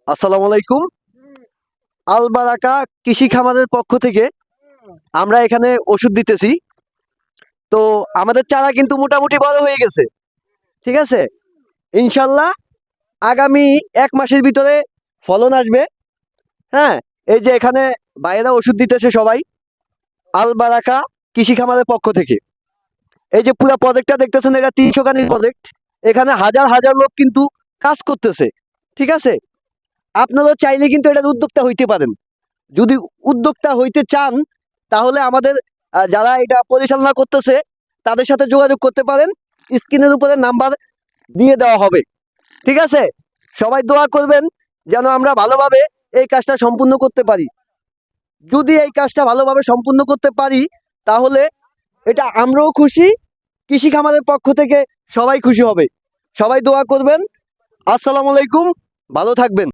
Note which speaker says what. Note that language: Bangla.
Speaker 1: আসসালামু আলাইকুম। আল বারাকা কৃষি খামারের পক্ষ থেকে আমরা এখানে ওষুধ দিতেছি। তো আমাদের চারা কিন্তু মোটামুটি বড় হয়ে গেছে, ঠিক আছে। ইনশাল্লাহ আগামী 1 মাসের ভিতরে ফলন আসবে। হ্যাঁ, এই যে এখানে বাইরেরা ওষুধ দিতেছে সবাই আল বারাকা কৃষি খামারের পক্ষ থেকে। এই যে পুরো প্রজেক্টটা দেখতেছেন, এটা 300 কানির প্রজেক্ট। এখানে হাজার হাজার লোক কিন্তু কাজ করতেছে, ঠিক আছে। আপনারা চাইলে কিন্তু এটার উদ্যোক্তা হইতে পারেন। যদি উদ্যোক্তা হইতে চান তাহলে আমাদের যারা এটা পরিচালনা করতেছে তাদের সাথে যোগাযোগ করতে পারেন। স্ক্রিনের উপরে নাম্বার দিয়ে দেওয়া হবে, ঠিক আছে। সবাই দোয়া করবেন যেন আমরা ভালোভাবে এই কাজটা সম্পূর্ণ করতে পারি। যদি এই কাজটা ভালোভাবে সম্পূর্ণ করতে পারি তাহলে এটা আমরাও খুশি, কৃষি খামারের পক্ষ থেকে সবাই খুশি হবে। সবাই দোয়া করবেন। আসসালামু আলাইকুম, ভালো থাকবেন।